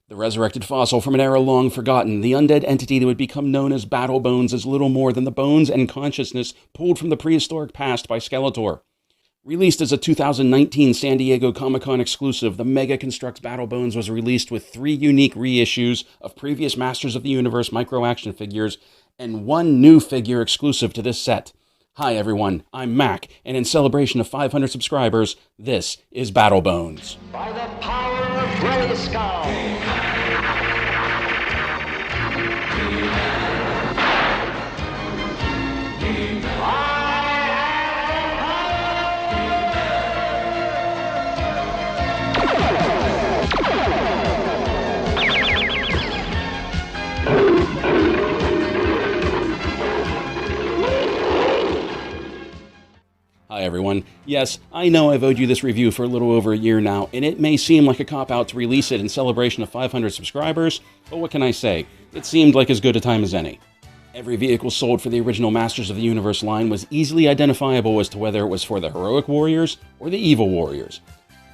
The resurrected fossil from an era long forgotten, the undead entity that would become known as Battle Bones is little more than the bones and consciousness pulled from the prehistoric past by Skeletor. Released as a 2019 San Diego Comic-Con exclusive, the Mega Construx Battle Bones was released with 3 unique reissues of previous Masters of the Universe micro-action figures and 1 new figure exclusive to this set. Hi everyone, I'm Mac, and in celebration of 500 subscribers, this is Battle Bones. By the power of Grayskull! Hi everyone. Yes, I know I've owed you this review for a little over a year now, and it may seem like a cop-out to release it in celebration of 500 subscribers, but what can I say? It seemed like as good a time as any. Every vehicle sold for the original Masters of the Universe line was easily identifiable as to whether it was for the heroic warriors or the evil warriors.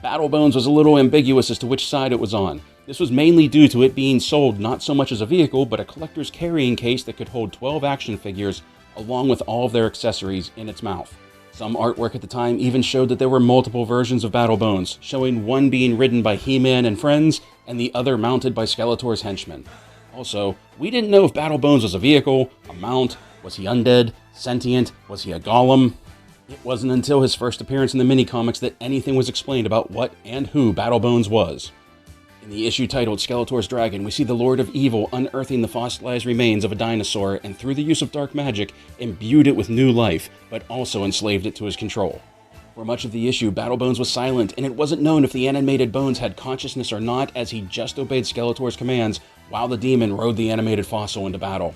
Battle Bones was a little ambiguous as to which side it was on. This was mainly due to it being sold not so much as a vehicle, but a collector's carrying case that could hold 12 action figures, along with all of their accessories in its mouth. Some artwork at the time even showed that there were multiple versions of Battle Bones, showing one being ridden by Hiam and friends, and the other mounted by Skeletor's henchmen. Also, we didn't know if Battle Bones was a vehicle, a mount, was he undead, sentient, was he a golem? It wasn't until his first appearance in the mini-comics that anything was explained about what and who Battle Bones was. In the issue titled Skeletor's Dragon, we see the Lord of Evil unearthing the fossilized remains of a dinosaur and through the use of dark magic, imbued it with new life, but also enslaved it to his control. For much of the issue, Battle Bones was silent, and it wasn't known if the animated Bones had consciousness or not, as he just obeyed Skeletor's commands while the demon rode the animated fossil into battle.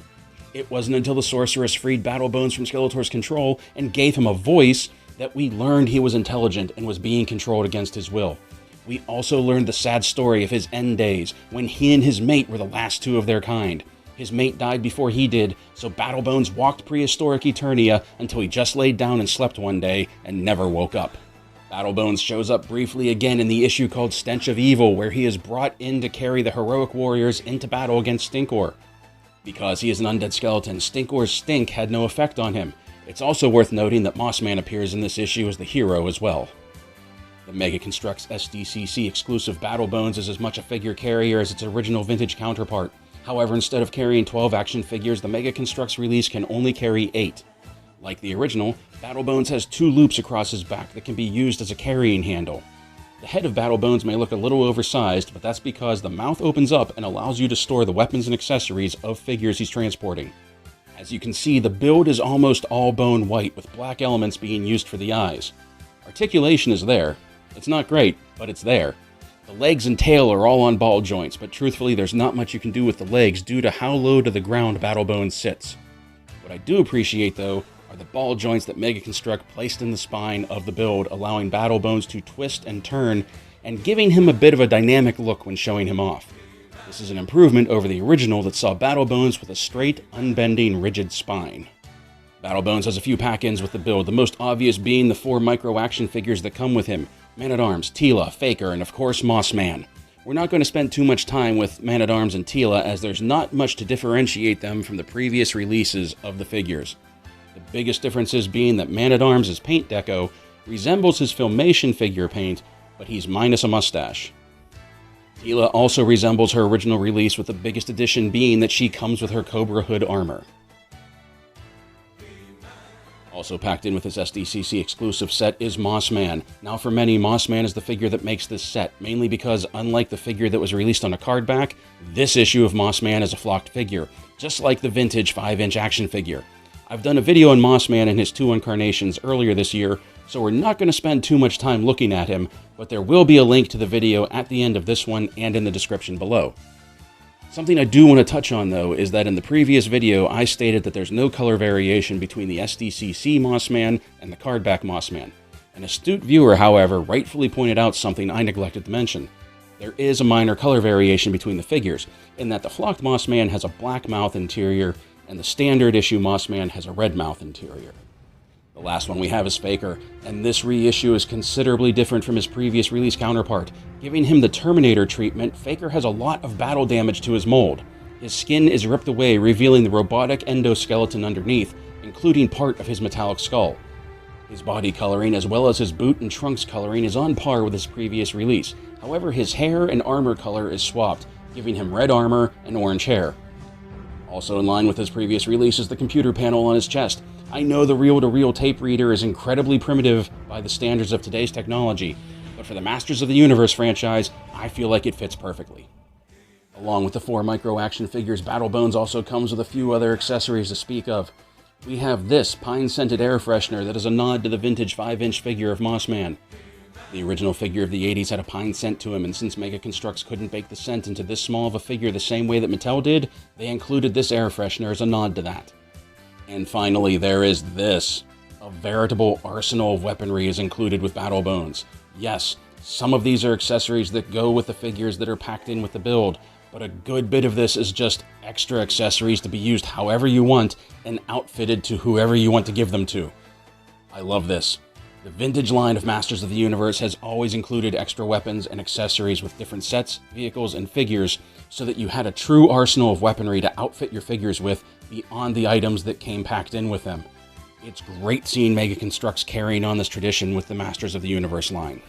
It wasn't until the sorceress freed Battle Bones from Skeletor's control and gave him a voice that we learned he was intelligent and was being controlled against his will. We also learned the sad story of his end days, when he and his mate were the last 2 of their kind. His mate died before he did, so Battle Bones walked prehistoric Eternia until he just laid down and slept one day and never woke up. Battle Bones shows up briefly again in the issue called Stench of Evil, where he is brought in to carry the heroic warriors into battle against Stinkor. Because he is an undead skeleton, Stinkor's stink had no effect on him. It's also worth noting that Mossman appears in this issue as the hero as well. The Mega Construx SDCC exclusive Battle Bones is as much a figure carrier as its original vintage counterpart. However, instead of carrying 12 action figures, the Mega Construx release can only carry 8. Like the original, Battle Bones has 2 loops across his back that can be used as a carrying handle. The head of Battle Bones may look a little oversized, but that's because the mouth opens up and allows you to store the weapons and accessories of figures he's transporting. As you can see, the build is almost all bone white, with black elements being used for the eyes. Articulation is there. It's not great, but it's there. The legs and tail are all on ball joints, but truthfully there's not much you can do with the legs due to how low to the ground Battle Bones sits. What I do appreciate, though, are the ball joints that Mega Construx placed in the spine of the build, allowing Battle Bones to twist and turn, and giving him a bit of a dynamic look when showing him off. This is an improvement over the original that saw Battle Bones with a straight, unbending, rigid spine. Battle Bones has a few pack-ins with the build, the most obvious being the 4 micro-action figures that come with him: Man-at-Arms, Teela, Faker, and of course Mossman. We're not going to spend too much time with Man-at-Arms and Teela, as there's not much to differentiate them from the previous releases of the figures. The biggest differences being that Man-at-Arms' paint deco resembles his Filmation figure paint, but he's minus a mustache. Teela also resembles her original release, with the biggest addition being that she comes with her Cobra Hood armor. Also packed in with this SDCC exclusive set is Mossman. Now for many, Mossman is the figure that makes this set, mainly because unlike the figure that was released on a card back, this issue of Mossman is a flocked figure, just like the vintage 5-inch action figure. I've done a video on Mossman and his 2 incarnations earlier this year, so we're not going to spend too much time looking at him, but there will be a link to the video at the end of this one and in the description below. Something I do want to touch on, though, is that in the previous video I stated that there's no color variation between the SDCC Mossman and the cardback Mossman. An astute viewer, however, rightfully pointed out something I neglected to mention. There is a minor color variation between the figures, in that the flocked Mossman has a black mouth interior, and the standard issue Mossman has a red mouth interior. The last one we have is Faker, and this reissue is considerably different from his previous release counterpart. Giving him the Terminator treatment, Faker has a lot of battle damage to his mold. His skin is ripped away, revealing the robotic endoskeleton underneath, including part of his metallic skull. His body coloring, as well as his boot and trunks coloring, is on par with his previous release. However, his hair and armor color is swapped, giving him red armor and orange hair. Also in line with his previous release is the computer panel on his chest. I know the reel-to-reel tape reader is incredibly primitive by the standards of today's technology, but for the Masters of the Universe franchise, I feel like it fits perfectly. Along with the 4 micro action figures, Battle Bones also comes with a few other accessories to speak of. We have this pine-scented air freshener that is a nod to the vintage 5-inch figure of Mossman. The original figure of the 80s had a pine scent to him, and since Mega Construx couldn't bake the scent into this small of a figure the same way that Mattel did, they included this air freshener as a nod to that. And finally, there is this. A veritable arsenal of weaponry is included with Battle Bones. Yes, some of these are accessories that go with the figures that are packed in with the build, but a good bit of this is just extra accessories to be used however you want and outfitted to whoever you want to give them to. I love this. The vintage line of Masters of the Universe has always included extra weapons and accessories with different sets, vehicles, and figures, so that you had a true arsenal of weaponry to outfit your figures with beyond the items that came packed in with them. It's great seeing Mega Construx carrying on this tradition with the Masters of the Universe line.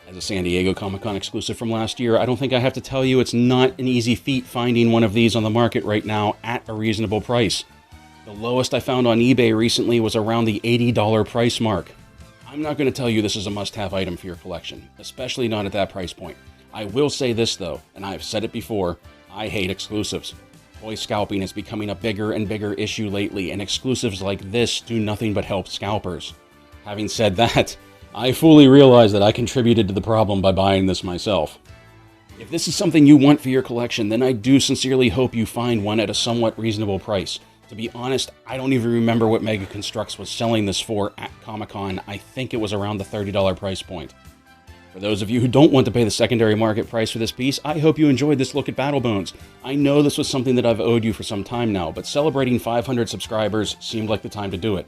As a San Diego Comic-Con exclusive from last year, I don't think I have to tell you it's not an easy feat finding one of these on the market right now at a reasonable price. The lowest I found on eBay recently was around the $80 price mark. I'm not going to tell you this is a must-have item for your collection, especially not at that price point. I will say this though, and I've said it before, I hate exclusives. Toy scalping is becoming a bigger and bigger issue lately, and exclusives like this do nothing but help scalpers. Having said that, I fully realize that I contributed to the problem by buying this myself. If this is something you want for your collection, then I do sincerely hope you find one at a somewhat reasonable price. To be honest, I don't even remember what Mega Construx was selling this for at Comic-Con. I think it was around the $30 price point. For those of you who don't want to pay the secondary market price for this piece, I hope you enjoyed this look at Battle Bones. I know this was something that I've owed you for some time now, but celebrating 500 subscribers seemed like the time to do it.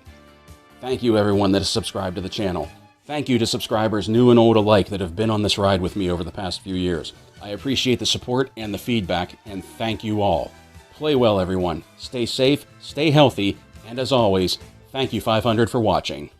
Thank you everyone that has subscribed to the channel. Thank you to subscribers new and old alike that have been on this ride with me over the past few years. I appreciate the support and the feedback, and thank you all. Play well, everyone. Stay safe, stay healthy, and as always, thank you 500 for watching.